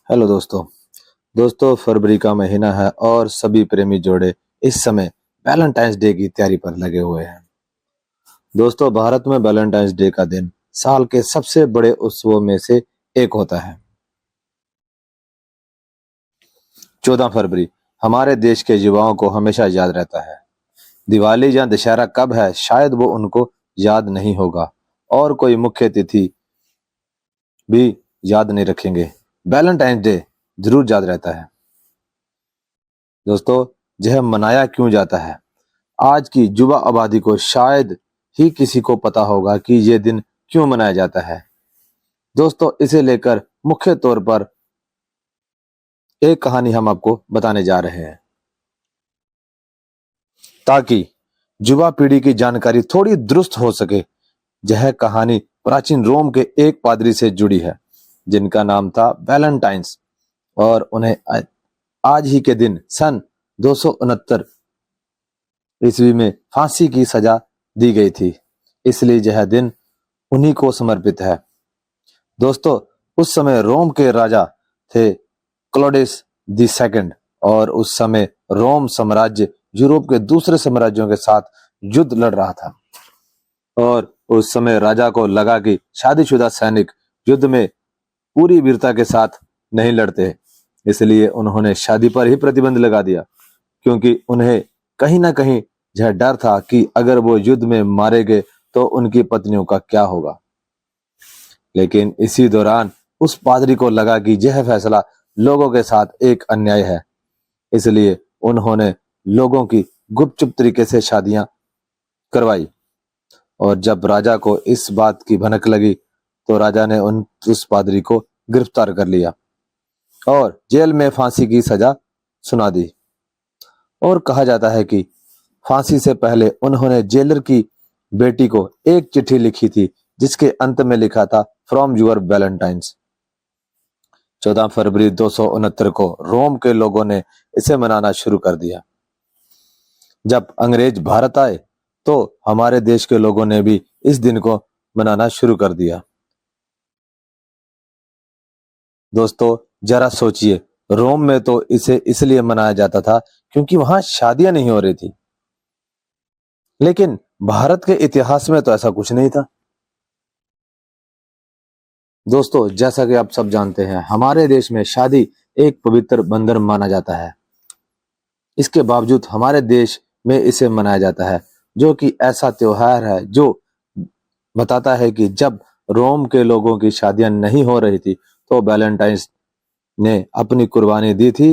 Hello दोस्तों। फरवरी का महीना है और सभी प्रेमी जोड़े इस समय वैलेंटाइंस डे की तैयारी पर लगे हुए हैं। दोस्तों, भारत में वैलेंटाइंस डे का दिन साल के सबसे बड़े उत्सवों में से एक होता है। 14 फरवरी हमारे देश के युवाओं को हमेशा याद रहता है। दिवाली या दशहरा कब है शायद वो उनको याद नहीं होगा और कोई मुख्य तिथि भी याद नहीं रखेंगे। वैलेंटाइंस डे जरूर याद रहता है। दोस्तों, यह मनाया क्यों जाता है? आज की युवा आबादी को शायद ही किसी को पता होगा कि यह दिन क्यों मनाया जाता है। दोस्तों, इसे लेकर मुख्य तौर पर एक कहानी हम आपको बताने जा रहे हैं ताकि युवा पीढ़ी की जानकारी थोड़ी दुरुस्त हो सके। यह कहानी प्राचीन रोम के एक पादरी से जुड़ी है जिनका नाम था वैलेंटाइंस और उन्हें आज ही के दिन सन 269 ईस्वी में फांसी की सजा दी गई थी, इसलिए यह दिन उन्हीं को समर्पित है। दोस्तों, उस समय रोम के राजा थे क्लौडियस द सेकंड और उस समय रोम साम्राज्य यूरोप के दूसरे साम्राज्यों के साथ युद्ध लड़ रहा था और उस समय राजा को लगा कि शादीशुदा सैनिक युद्ध में पूरी वीरता के साथ नहीं लड़ते, इसलिए उन्होंने शादी पर ही प्रतिबंध लगा दिया क्योंकि उन्हें कहीं ना कहीं यह डर था कि अगर वो युद्ध में मारे गए तो उनकी पत्नियों का क्या होगा। लेकिन इसी दौरान उस पादरी को लगा कि यह फैसला लोगों के साथ एक अन्याय है, इसलिए उन्होंने लोगों की गुपचुप तरीके से शादियां करवाई और जब राजा को इस बात की भनक लगी तो राजा ने उस पादरी को गिरफ्तार कर लिया और जेल में फांसी की सजा सुना दी। और कहा जाता है कि फांसी से पहले उन्होंने जेलर की बेटी को एक चिट्ठी लिखी थी जिसके अंत में लिखा था फ्रॉम यूर वैलेंटाइंस। 14 फरवरी 269 को रोम के लोगों ने इसे मनाना शुरू कर दिया। जब अंग्रेज भारत आए तो हमारे देश के लोगों ने भी इस दिन को मनाना शुरू कर दिया। दोस्तों, जरा सोचिए, रोम में तो इसे इसलिए मनाया जाता था क्योंकि वहां शादियां नहीं हो रही थी, लेकिन भारत के इतिहास में तो ऐसा कुछ नहीं था। दोस्तों, जैसा कि आप सब जानते हैं, हमारे देश में शादी एक पवित्र बंधन माना जाता है। इसके बावजूद हमारे देश में इसे मनाया जाता है, जो कि ऐसा त्योहार है जो बताता है कि जब रोम के लोगों की शादियां नहीं हो रही थी तो वैलेंटाइंस ने अपनी कुर्बानी दी थी।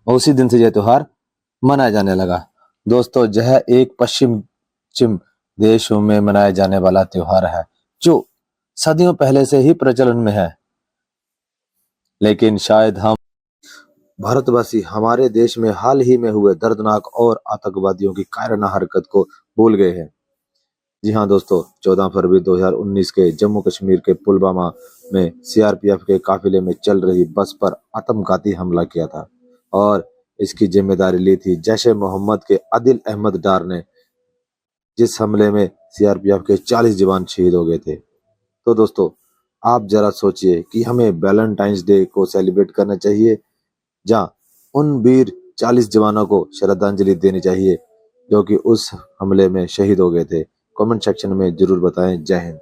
उसी दिन से यह त्योहार मनाया जाने लगा। दोस्तों, यह एक पश्चिम देशों में मनाया जाने वाला त्योहार है जो सदियों पहले से ही प्रचलन में है, लेकिन शायद हम भारतवासी हमारे देश में हाल ही में हुए दर्दनाक और आतंकवादियों की कायराना हरकत को भूल गए हैं। जी हाँ दोस्तों, 14 फरवरी 2019 के जम्मू कश्मीर के पुलवामा में सीआरपीएफ के काफिले में चल रही बस पर आत्मघाती हमला किया था और इसकी जिम्मेदारी ली थी जैश ए मोहम्मद के आदिल अहमद डार ने, जिस हमले में सीआरपीएफ के 40 जवान शहीद हो गए थे। तो दोस्तों, आप जरा सोचिए कि हमें वैलेंटाइंस डे को सेलिब्रेट करना चाहिए या उन वीर 40 जवानों को श्रद्धांजलि देनी चाहिए जो कि उस हमले में शहीद हो गए थे। कमेंट सेक्शन में जरूर बताएं। जय हिंद।